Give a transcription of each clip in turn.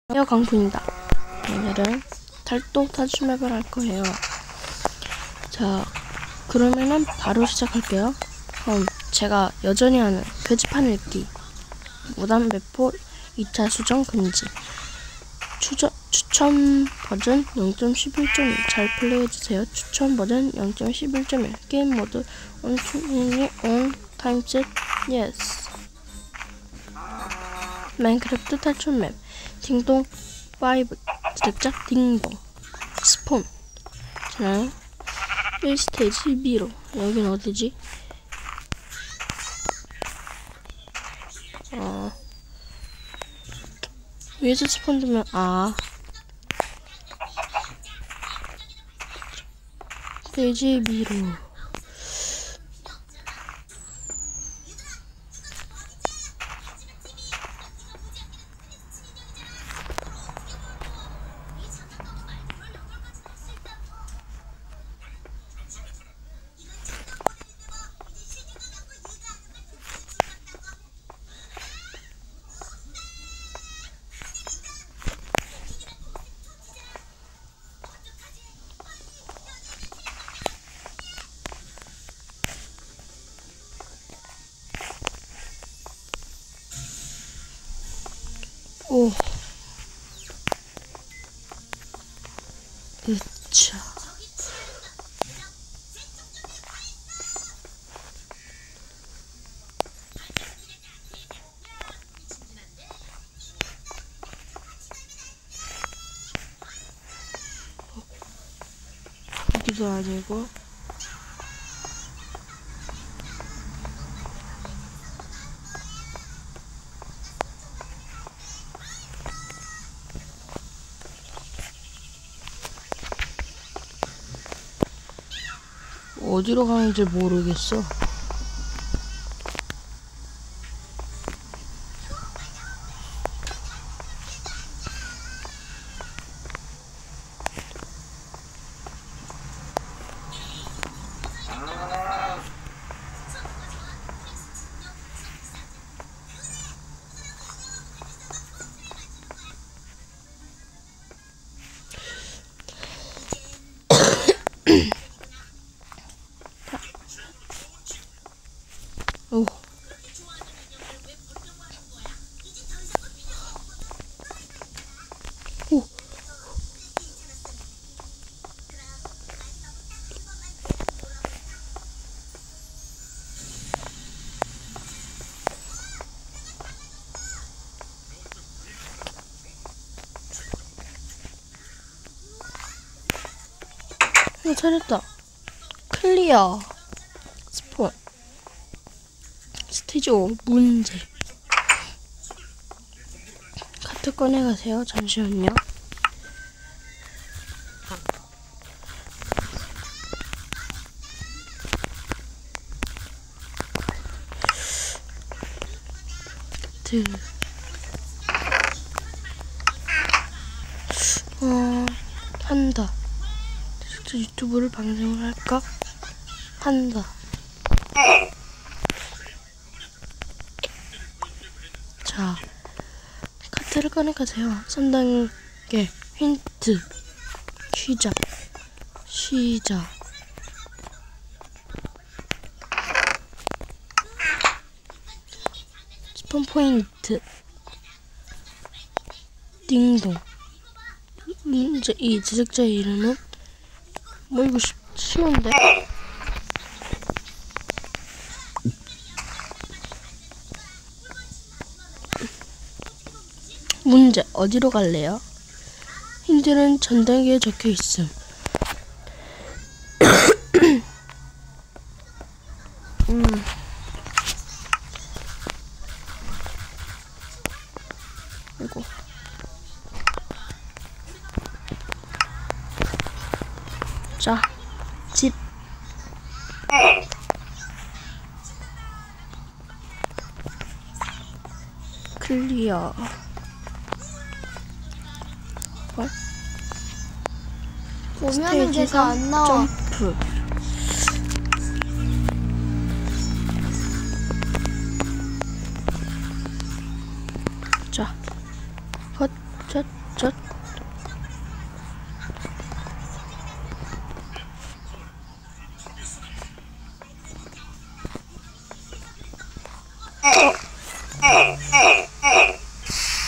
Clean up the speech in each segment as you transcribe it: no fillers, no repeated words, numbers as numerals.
안녕하세요, 강풍입니다. 오늘은 달도 탈출맵을 할 거예요. 자, 그러면은 바로 시작할게요. 그럼 제가 여전히 하는 표지판 읽기, 무단 배포 2차 수정 금지, 추천 버전 0.11.1 잘 플레이해주세요. 추천 버전 0.11.1 게임 모드 on 타임셋 예스. 마인크래프트 탈출맵 딩동 5 제작 딩동 스폰. 자, 1스테이지 미로. 여긴 어디지? 위에서 스폰 되면 스테이지 미로. 오, 으차. 여기도 아니고. 어디로 가는지 모르겠어. 오. 오. 잘했다. 클리어. 스폰. 스테이지 5 문제. 카트 꺼내가세요. 잠시만요. 카트. 한다. 유튜브를 방송을 할까? 한다. 자, 카트를 꺼내가세요. 3단계 힌트. 시작. 스폰 포인트. 딩동. 이제 이 제작자의 이름은 뭐 이거 쉬운데? 문제 어디로 갈래요? 힌트는 전 단계에 적혀 있음. 이거. 자, 집. 클리어. 보면은 걔가 안 나와. 점프. 자, 젖.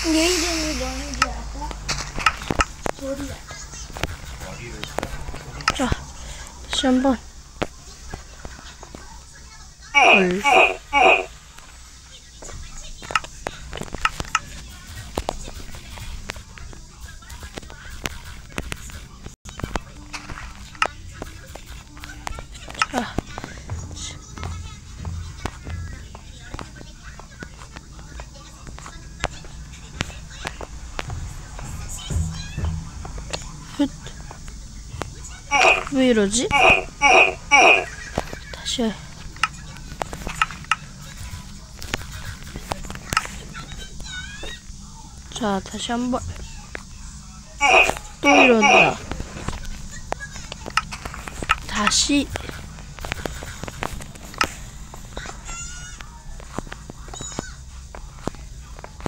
얘 이름이 뭔지 알아? 소리야. 자, 다시 한번. 헐. 자. 왜 이러지? 다시 해. 자, 다시 한번. 또 이런다. 다시.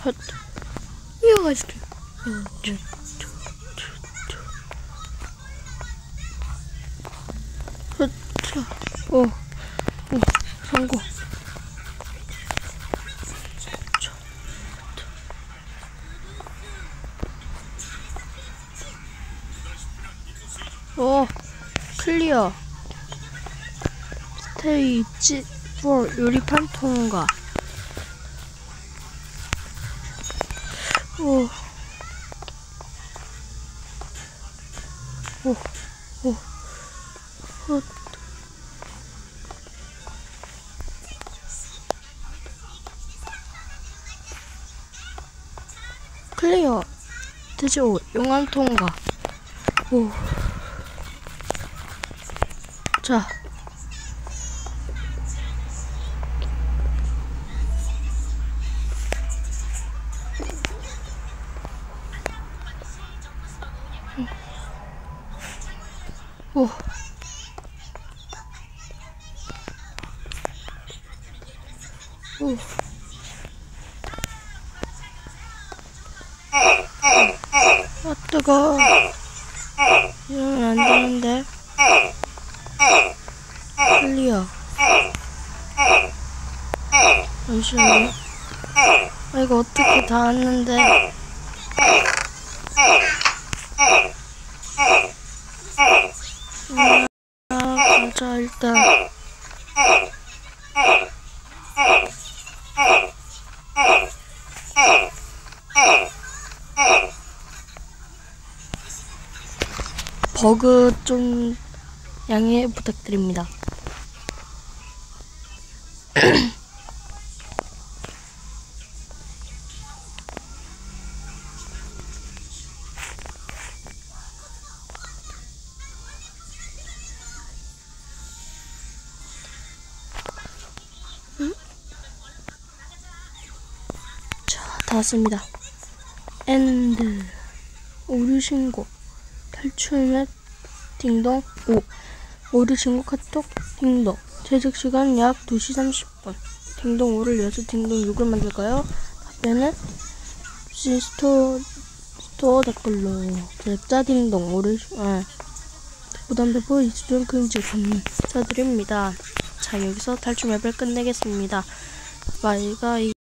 헛. 이거가 있어. 오, 성공. 오, 클리어. 스테이지 4 요리판 통과. 오, 클리어. 스테이지 5 용암 통과. 오. 자. 오. 오. 아, 뜨거워. 이러면 안 되는데. 클리어. 잠시만요. 아, 이거 어떻게 다 왔는데. 가자, 일단. 버그 좀 양해 부탁드립니다. 자, 다 왔습니다. 엔드. 오류 신고. 탈출 맵 딩동 5. 오류 신고 카톡 딩동. 제작 시간 약 2시 30분. 딩동 5를 이어서 딩동 6을 만들까요? 답변은 스토어 댓글로. 제작자 딩동 5를 부담 배포 이수준 금지 감사드립니다. 자, 여기서 탈출 맵을 끝내겠습니다. 바이바이.